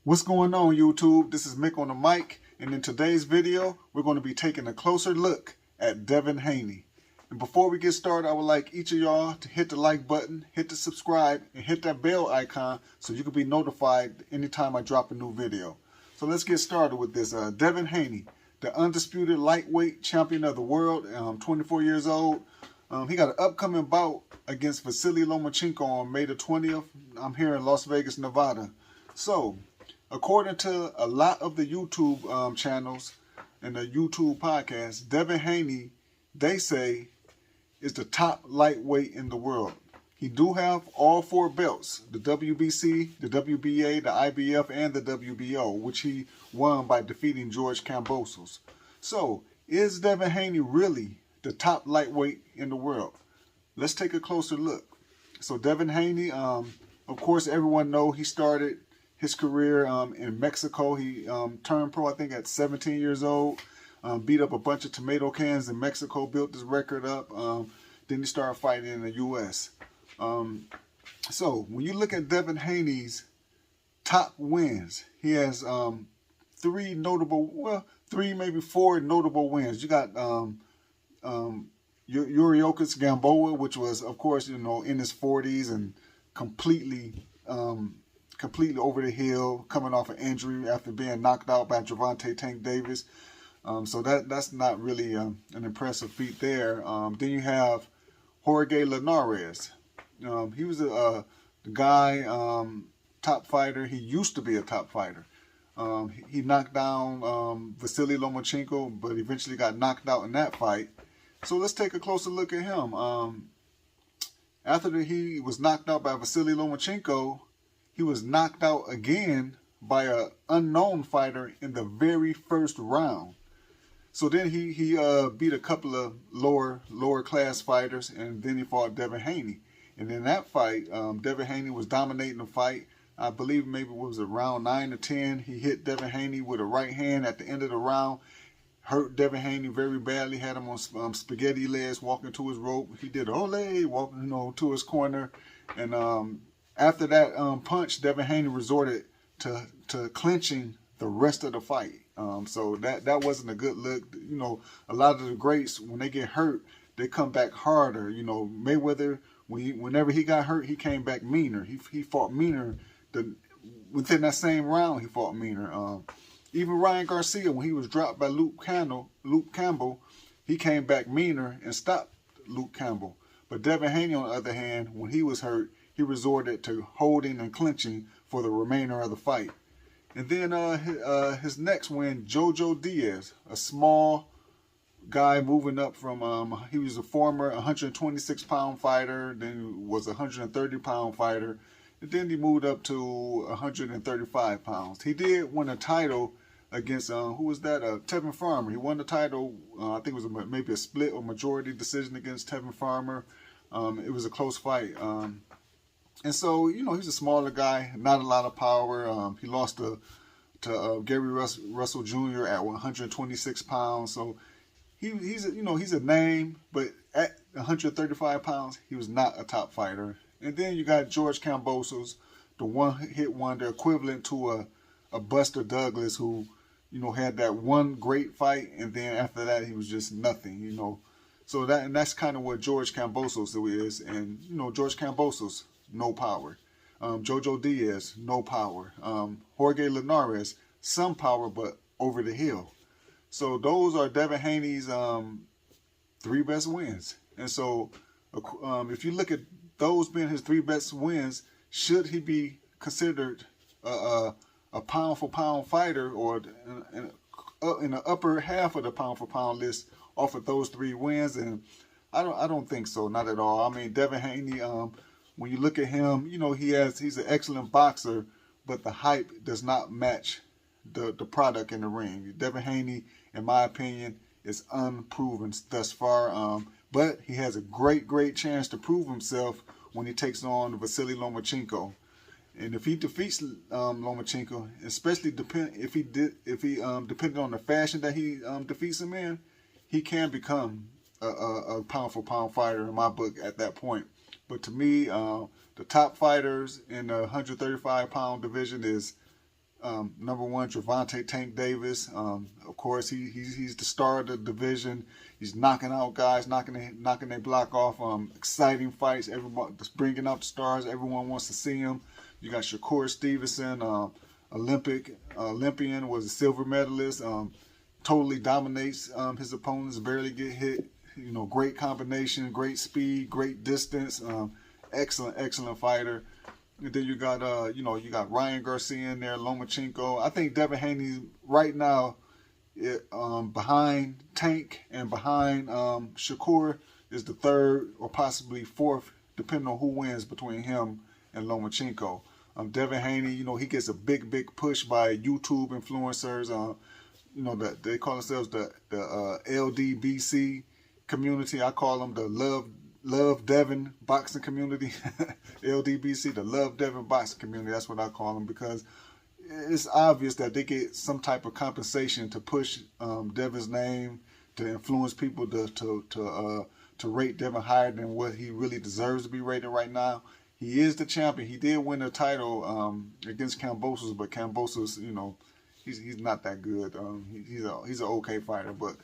What's going on, YouTube? This is Mick on the mic, and in today's video, we're going to be taking a closer look at Devin Haney. And before we get started, I would like each of y'all to hit the like button, hit the subscribe, and hit that bell icon so you can be notified anytime I drop a new video. So let's get started with this. Devin Haney, the undisputed lightweight champion of the world, 24 years old. He got an upcoming bout against Vasily Lomachenko on May the 20th. I'm here in Las Vegas, Nevada. So, according to a lot of the YouTube channels and the YouTube podcasts, Devin Haney, they say, is the top lightweight in the world. He do have all four belts, the WBC, the WBA, the IBF, and the WBO, which he won by defeating George Kambosos. So, is Devin Haney really the top lightweight in the world? Let's take a closer look. So Devin Haney, of course, everyone know he started his career in Mexico. He turned pro, I think, at 17 years old. Beat up a bunch of tomato cans in Mexico, built his record up. Then he started fighting in the U.S. So when you look at Devin Haney's top wins, he has three, maybe four notable wins. You got Yuriorkis Gamboa, which was, of course, in his 40s and completely over the hill, coming off an injury after being knocked out by Gervonta Tank Davis. So that's not really an impressive feat there. Then you have Jorge Linares. He was the guy, top fighter. He used to be a top fighter. He knocked down Vasily Lomachenko, but eventually got knocked out in that fight. So let's take a closer look at him. After he was knocked out by Vasily Lomachenko, he was knocked out again by an unknown fighter in the very first round. So then he beat a couple of lower class fighters, and then he fought Devin Haney. And in that fight, Devin Haney was dominating the fight. I believe maybe it was around 9 or 10. He hit Devin Haney with a right hand at the end of the round. Hurt Devin Haney very badly. Had him on spaghetti legs, walking to his rope. He did ole, walking to his corner. And after that punch, Devin Haney resorted to clinching the rest of the fight. So that wasn't a good look. A lot of the greats, when they get hurt, they come back harder. Mayweather, whenever he got hurt, he came back meaner. He fought meaner. Within that same round, he fought meaner. Even Ryan Garcia, when he was dropped by Luke Campbell, he came back meaner and stopped Luke Campbell. But Devin Haney, on the other hand, when he was hurt, he resorted to holding and clinching for the remainder of the fight. And then his next win, Jojo Diaz, a small guy moving up from, he was a former 126-pound fighter, then was a 130-pound fighter, and then he moved up to 135 pounds. He did win a title against, who was that? Tevin Farmer. He won the title, I think it was maybe a split or majority decision against Tevin Farmer. It was a close fight. And so, he's a smaller guy, not a lot of power. He lost to Gary Russell Jr. at 126 pounds. So he's a name, but at 135 pounds, he was not a top fighter. And then you got George Kambosos, the one-hit wonder, equivalent to a Buster Douglas, who had that one great fight, and then after that he was just nothing. So that's kind of what George Kambosos is. And George Kambosos, no power. Jojo Diaz, no power. Jorge Linares, some power, but over the hill. So those are Devin Haney's three best wins. And so if you look at those being his three best wins, should he be considered a pound-for-pound fighter, or in the upper half of the pound-for-pound list off of those three wins? And I don't think so, not at all. I mean, Devin Haney, when you look at him, he's an excellent boxer, but the hype does not match the product in the ring. Devin Haney, in my opinion, is unproven thus far. But he has a great chance to prove himself when he takes on Vasily Lomachenko. And if he defeats Lomachenko, especially depending on the fashion that he defeats him in, he can become a pound-for-pound fighter in my book at that point. But to me, the top fighters in the 135-pound division is Number one, Gervonta Tank Davis. Of course, he's the star of the division. He's knocking out guys, knocking their block off. Exciting fights. Everyone just bringing out the stars. Everyone wants to see him. You got Shakur Stevenson, Olympian, was a silver medalist. Totally dominates his opponents. Barely get hit. You know, great combination, great speed, great distance. Excellent fighter. And then you got you got Ryan Garcia in there, Lomachenko. I think Devin Haney right now, behind Tank and behind Shakur, is the third or possibly fourth, depending on who wins between him and Lomachenko. Devin Haney, he gets a big push by YouTube influencers. That they call themselves the LDBC community. I call them the Love Devin boxing community. LDBC, the Love Devin boxing community. That's what I call them, because it's obvious that they get some type of compensation to push Devin's name, to influence people to rate Devin higher than what he really deserves to be rated right now. He is the champion. He did win a title against Kambosos, but Kambosos, he's not that good. He's an okay fighter, but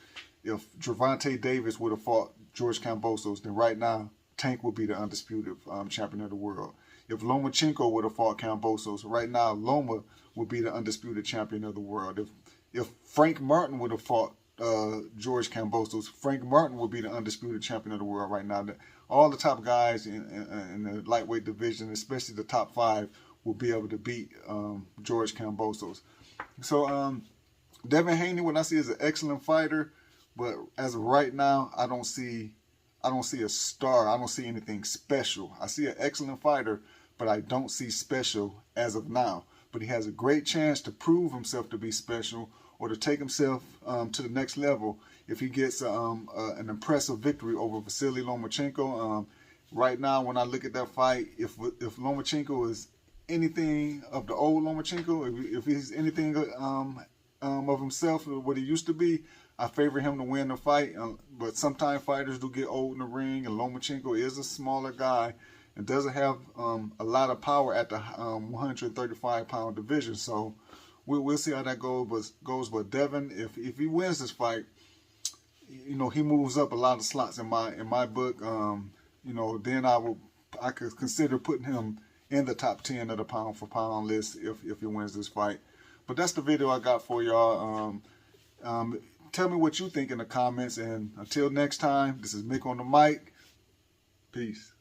if Gervonta Davis would have fought George Kambosos, then right now Tank would be the undisputed champion of the world. If Lomachenko would have fought Kambosos, right now Loma would be the undisputed champion of the world. If Frank Martin would have fought George Kambosos, Frank Martin would be the undisputed champion of the world right now. All the top guys in the lightweight division, especially the top 5, will be able to beat George Kambosos. So Devin Haney, what I see, is an excellent fighter, but as of right now, I don't see a star. I don't see anything special. I see an excellent fighter, but I don't see special as of now. But he has a great chance to prove himself to be special, or to take himself to the next level if he gets an impressive victory over Vasily Lomachenko. Right now, when I look at that fight, if Lomachenko is anything of the old Lomachenko, if he's anything of himself, what he used to be, I favor him to win the fight. But sometimes fighters do get old in the ring, and Lomachenko is a smaller guy and doesn't have a lot of power at the 135-pound division. So we'll see how that goes. But Devin, if he wins this fight, he moves up a lot of slots in my book. Then I could consider putting him in the top 10 of the pound for pound list if he wins this fight. But that's the video I got for y'all. Tell me what you think in the comments, and until next time, this is Mick on the mic. Peace.